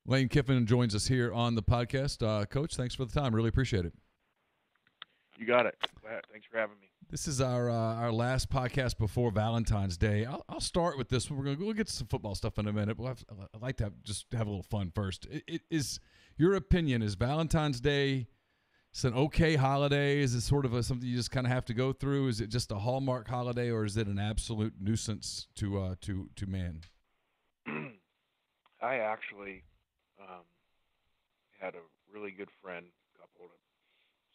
Lane Kiffin joins us here on the podcast. Coach, thanks for the time. Really appreciate it. You got it. Thanks for having me. This is our last podcast before Valentine's Day. I'll start with this. We'll get to some football stuff in a minute. I'd like to have a little fun first. Is your opinion, is Valentine's Day an okay holiday? Is it sort of something you just kind of have to go through? Is it just a Hallmark holiday, or is it an absolute nuisance to man? I actually had a really good friend couple that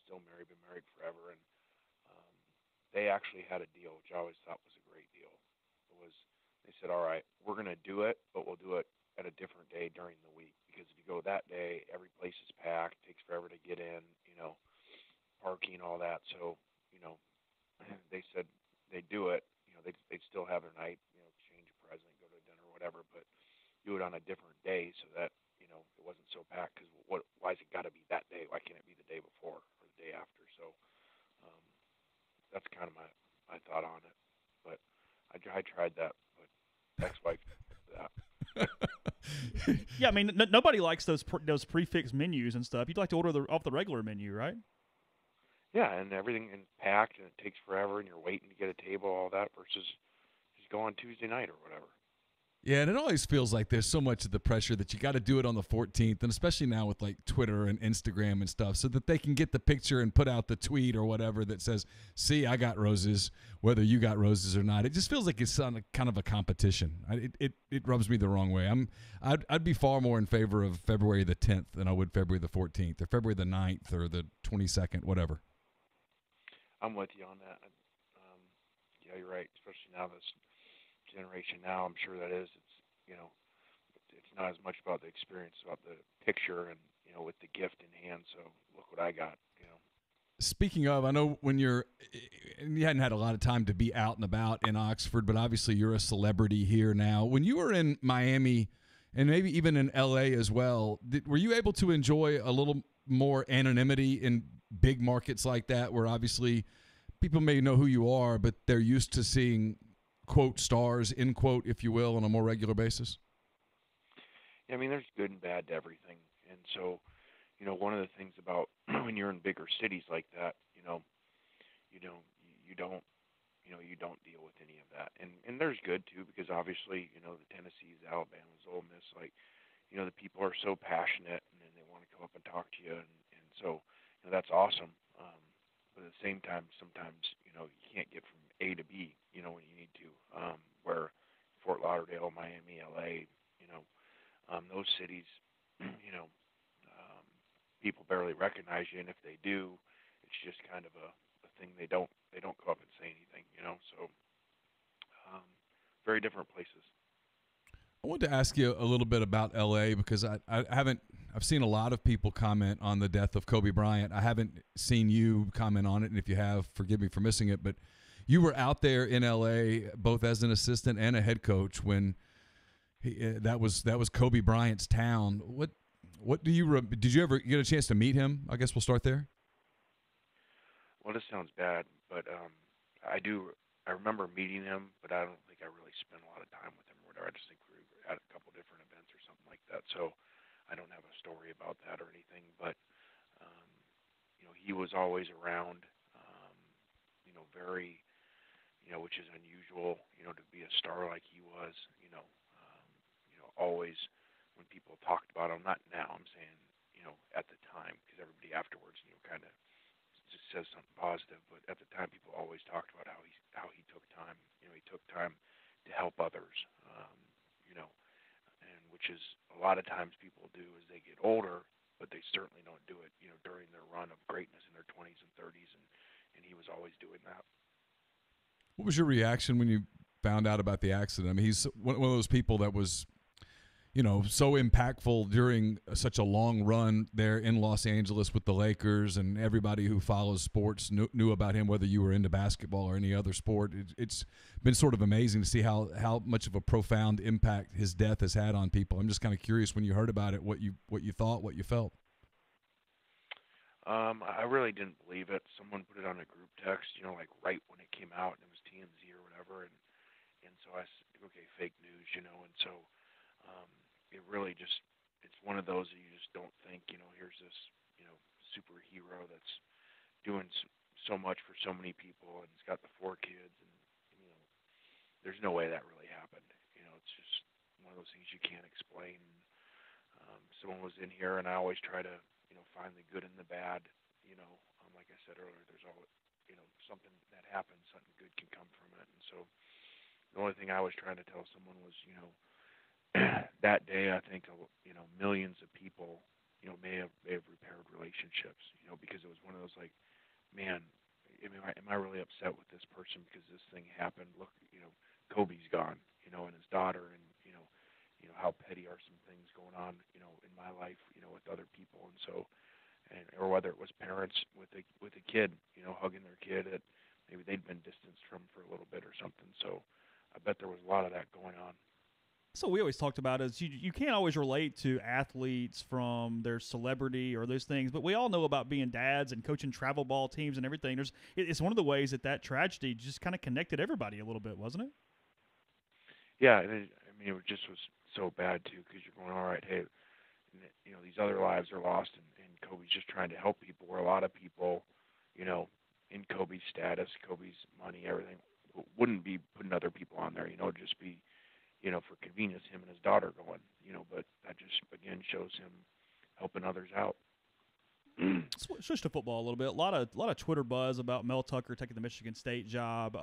still married, been married forever, and they actually had a deal, which I always thought was a great deal. They said, all right, we're going to do it, but we'll do it at a different day during the week, because if you go that day, every place is packed, it takes forever to get in, parking, all that. So, they said they'd do it, they'd still have their night, exchange a present, go to dinner, whatever, but do it on a different day so that, it wasn't so packed, because why's it got to be that day? Why can't it be the day before or the day after? So that's kind of my thought on it. But I tried that, but ex-wife that. Yeah, I mean, nobody likes those prefix menus and stuff. You'd like to order off the regular menu, right? Yeah, and everything is packed, and it takes forever, and you're waiting to get a table, all that, versus just go on Tuesday night or whatever. Yeah, and it always feels like there's so much of the pressure that you got to do it on the 14th, and especially now with like Twitter and Instagram and stuff, so that they can get the picture and put out the tweet or whatever that says, see, I got roses, whether you got roses or not. It just feels like it's on kind of a competition. It rubs me the wrong way. I'd be far more in favor of February the 10th than I would February the 14th or February the 9th or the 22nd, whatever. I'm with you on that. Yeah, you're right, especially now this generation now, I'm sure that is. It's not as much about the experience, about the picture and, with the gift in hand. So look what I got, Speaking of, I know you hadn't had a lot of time to be out and about in Oxford, but obviously you're a celebrity here now. When you were in Miami and maybe even in LA as well, were you able to enjoy a little more anonymity in big markets like that, where obviously people may know who you are, but they're used to seeing, quote, stars, end quote, if you will, on a more regular basis? Yeah, I mean, there's good and bad to everything. And so, one of the things about when you're in bigger cities like that, you don't deal with any of that. And there's good too, because obviously, the Tennessees, Alabamas, Ole Miss, the people are so passionate, and then they want to come up and talk to you. And so, that's awesome. But at the same time, sometimes, you can't get from A to B, when you need to, where Fort Lauderdale, Miami, LA, those cities, people barely recognize you, and if they do, it's just kind of a thing. They don't go up and say anything, so very different places. I wanted to ask you a little bit about LA, because I've seen a lot of people comment on the death of Kobe Bryant. I haven't seen you comment on it, and if you have, forgive me for missing it, but you were out there in LA both as an assistant and a head coach when that was Kobe Bryant's town. What did you ever get a chance to meet him? I guess we'll start there. Well, this sounds bad, but I remember meeting him, but I don't think I really spent a lot of time with him or whatever. I just think we were at a couple different events or something like that. So I don't have a story about that or anything, but he was always around, very, which is unusual, to be a star like he was, always when people talked about him, not now, I'm saying, at the time, because everybody afterwards, kind of just says something positive, but at the time people always talked about how he took time, he took time to help others, and which is a lot of times people do as they get older, but they certainly don't do it, during their run of greatness in their 20s and 30s, and he was always doing that. What was your reaction when you found out about the accident? I mean, he's one of those people that was, so impactful during such a long run there in Los Angeles with the Lakers, and everybody who follows sports knew about him, whether you were into basketball or any other sport. It's been sort of amazing to see how much of a profound impact his death has had on people. I'm just kind of curious, when you heard about it, what you thought, what you felt. I really didn't believe it. Someone put it on a group text, like right when it came out, and it was TMZ or whatever, and so I said, okay, fake news, and so it really just, it's one of those that you just don't think, here's this, superhero that's doing so much for so many people, and he's got the 4 kids, and there's no way that really happened. It's just one of those things you can't explain. Someone was in here, and I always try to, find the good and the bad. Like I said earlier, there's always, something that happens, something good can come from it. And so the only thing I was trying to tell someone was, that day I think, millions of people, may have repaired relationships, because it was one of those like, man, am I really upset with this person because this thing happened? Look, Kobe's gone, and his daughter, and how petty are some things going on, in my life, with other people, and so, or whether it was parents with a kid, hugging their kid that maybe they'd been distanced from for a little bit or something. So I bet there was a lot of that going on. So we always talked about is you can't always relate to athletes from their celebrity or those things, but we all know about being dads and coaching travel ball teams and everything. It's one of the ways that tragedy just kind of connected everybody a little bit, wasn't it? Yeah, and it just was so bad too, because you're going, all right, hey, these other lives are lost, and Kobe's just trying to help people. Where a lot of people, in Kobe's status, Kobe's money, everything, wouldn't be putting other people on there. Just be, for convenience, him and his daughter going. But that just again shows him helping others out. Switch to football a little bit. A lot of Twitter buzz about Mel Tucker taking the Michigan State job.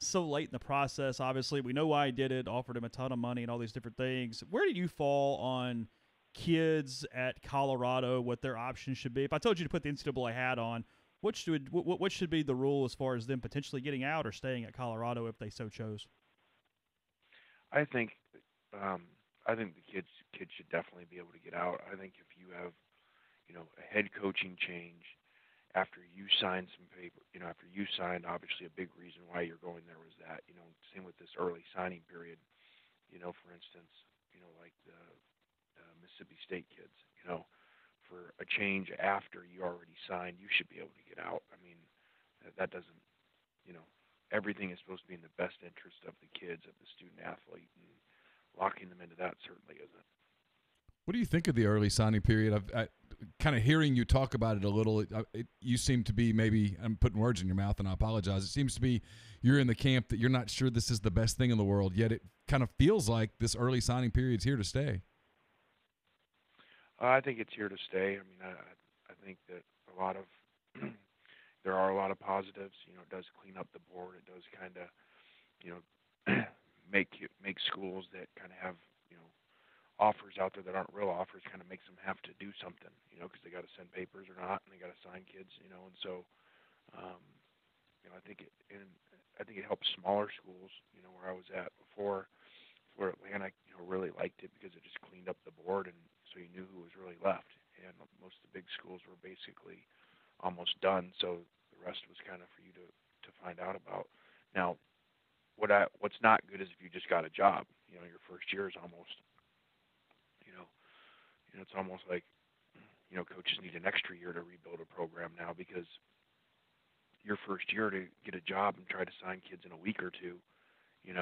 So late in the process, obviously, we know why he did it. Offered him a ton of money and all these different things. Where do you fall on kids at Colorado? What their options should be? If I told you to put the NCAA hat on, what should be the rule as far as them potentially getting out or staying at Colorado if they so chose? I think the kids should definitely be able to get out. I think if you have, a head coaching change after you signed some paper, after you signed, obviously a big reason why you're going there was that, same with this early signing period, for instance, like the Mississippi State kids, for a change after you already signed, you should be able to get out. I mean, that doesn't, everything is supposed to be in the best interest of the kids, of the student athlete, and locking them into that certainly isn't. What do you think of the early signing period? I kind of hearing you talk about it a little. You seem to be, maybe I'm putting words in your mouth, and I apologize. It seems to be you're in the camp that you're not sure this is the best thing in the world, yet it kind of feels like this early signing period is here to stay. I think it's here to stay. I mean, I think that there are a lot of positives. It does clean up the board. It does kind of, make schools that kind of have, offers out there that aren't real offers, kind of makes them have to do something, because they got to send papers or not, and they got to sign kids, and so, I think it helps smaller schools, where I was at before Atlanta, really liked it because it just cleaned up the board, and so you knew who was really left. And most of the big schools were basically almost done, so the rest was kind of for you to find out about. Now, what's not good is if you just got a job. Your first year is almost, it's almost like, coaches need an extra year to rebuild a program now, because your first year to get a job and try to sign kids in a week or two, and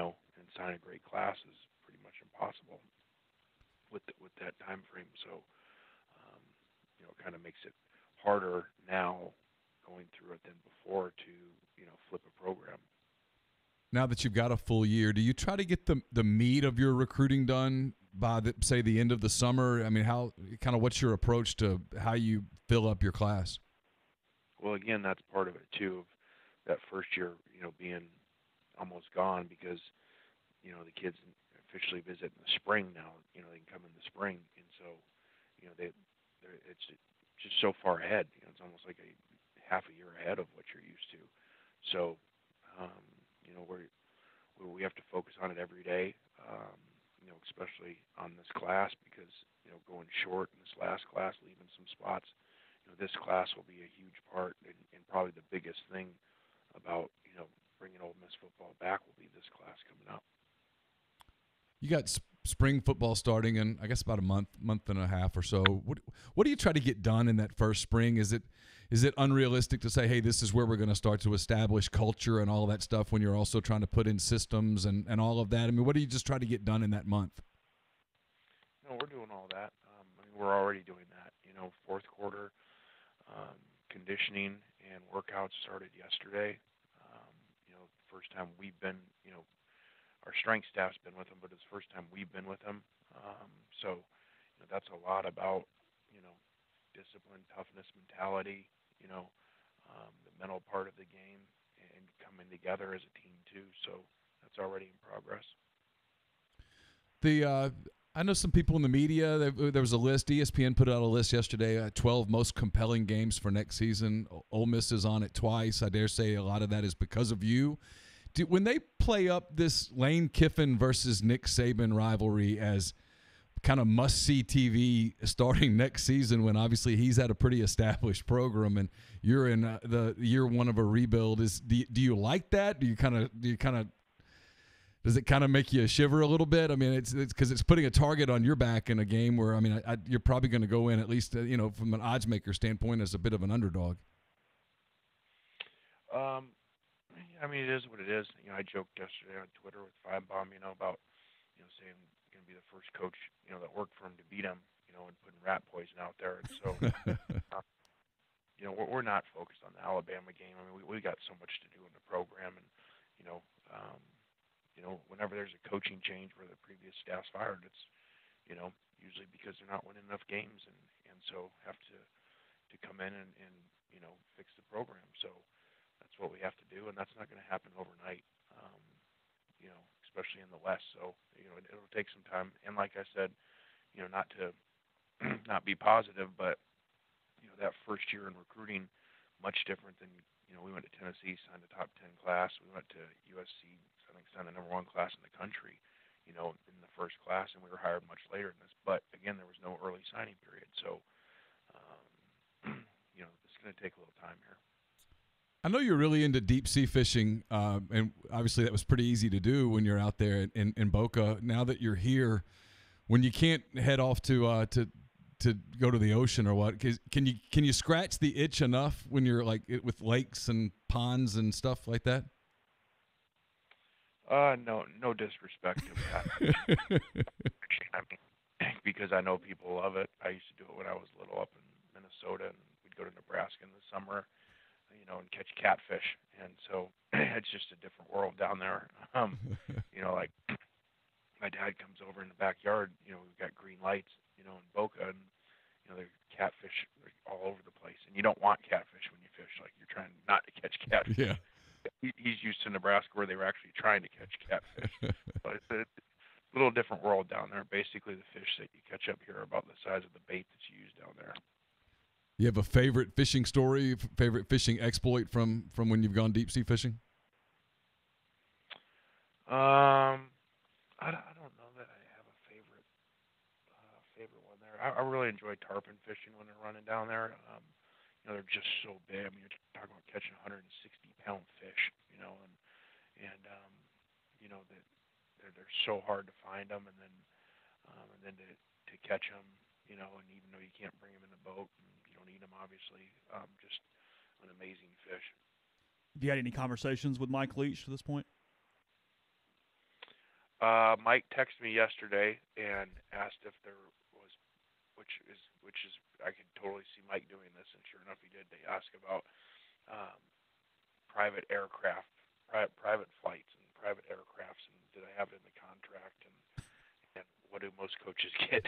sign a great class is pretty much impossible with that time frame. So, it kind of makes it harder now going through it than before to, flip a program. Now that you've got a full year, do you try to get the meat of your recruiting done by the end of the summer? I mean, what's your approach to how you fill up your class? Well, again, that's part of it too, of that first year, being almost gone, because, the kids officially visit in the spring now. They can come in the spring, and so, it's just so far ahead. It's almost like a half a year ahead of what you're used to. So, we have to focus on it every day, especially on this class, because, going short in this last class, leaving some spots, this class will be a huge part, and probably the biggest thing about, bringing Ole Miss football back will be this class coming up. You got spring football starting in, I guess, about a month and a half or so. What do you try to get done in that first spring? Is it unrealistic to say, hey, this is where we're going to start to establish culture and all that stuff, when you're also trying to put in systems and all of that? I mean, what do you just try to get done in that month? We're doing all that. I mean, we're already doing that. Fourth quarter conditioning and workouts started yesterday. First time we've been, our strength staff's been with them, but it's the first time we've been with them. So that's a lot about, discipline, toughness, mentality, the mental part of the game, and coming together as a team too. So that's already in progress. I know some people in the media. There was a list. ESPN put out a list yesterday. 12 most compelling games for next season. Ole Miss is on it twice. I dare say a lot of that is because of you. When they play up this Lane Kiffin versus Nick Saban rivalry as kind of must-see TV starting next season, when obviously he's at a pretty established program and you're in the year one of a rebuild, do you like that? Does it kind of make you shiver a little bit? I mean, it's because it's putting a target on your back in a game where, I mean, you're probably going to go in at least, from an odds maker standpoint as a bit of an underdog. I mean, it is what it is. I joked yesterday on Twitter with Feinbaum, about, saying he's going to be the first coach, that worked for him to beat him, and putting rat poison out there. And so, we're not focused on the Alabama game. I mean, we got so much to do in the program, and, whenever there's a coaching change where the previous staff's fired, it's, usually because they're not winning enough games and so have to come in and fix the program. So that's what we have to do, and that's not going to happen overnight, especially in the West. So, it'll take some time. And like I said, not to not be positive, but, that first year in recruiting, much different than, we went to Tennessee, signed a top 10 class. We went to USC, I think, signed the number 1 class in the country, in the first class, and we were hired much later than this. But, again, there was no early signing period. So, it's going to take a little time here. I know you're really into deep sea fishing, and obviously that was pretty easy to do when you're out there in Boca. Now that you're here, when you can't head off to go to the ocean or what, can you scratch the itch enough when you're like with lakes and ponds and stuff like that? No disrespect to that. I mean, because I know people love it. I used to do it when I was little up in Minnesota, and we'd go to Nebraska in the summer, and catch catfish. And so it's just a different world down there. Like my dad comes over in the backyard, we've got green lights, in Boca, and, there's catfish all over the place. And you don't want catfish when you fish. Like, you're trying not to catch catfish. Yeah. He's used to Nebraska where they were actually trying to catch catfish. But it's a little different world down there. Basically, the fish that you catch up here are about the size of the bait that you use down there. You have a favorite fishing story, favorite fishing exploit from when you've gone deep sea fishing? I don't know that I have a favorite one there. I really enjoy tarpon fishing when they're running down there. They're just so big. I mean, you're talking about catching 160-pound fish, and that they're so hard to find them, and then to catch them, and even though you can't bring them in the boat, and you don't eat them, obviously, just an amazing fish. Have you had any conversations with Mike Leach to this point? Mike texted me yesterday and asked if there was, which is I could totally see Mike doing this, and sure enough he did. They asked about private aircraft, private flights and private aircrafts, and did I have it in the contract, and what do most coaches get?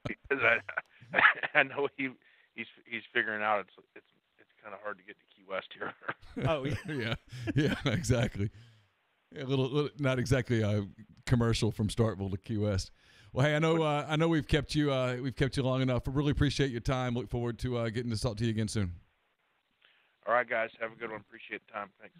Because I know he's figuring out it's kind of hard to get to Key West here. Oh yeah, exactly. A little, not exactly a commercial from Starkville to Key West. Well, hey, I know we've kept you long enough. I really appreciate your time. Look forward to getting to talk to you again soon. All right, guys, have a good one. Appreciate the time. Thanks.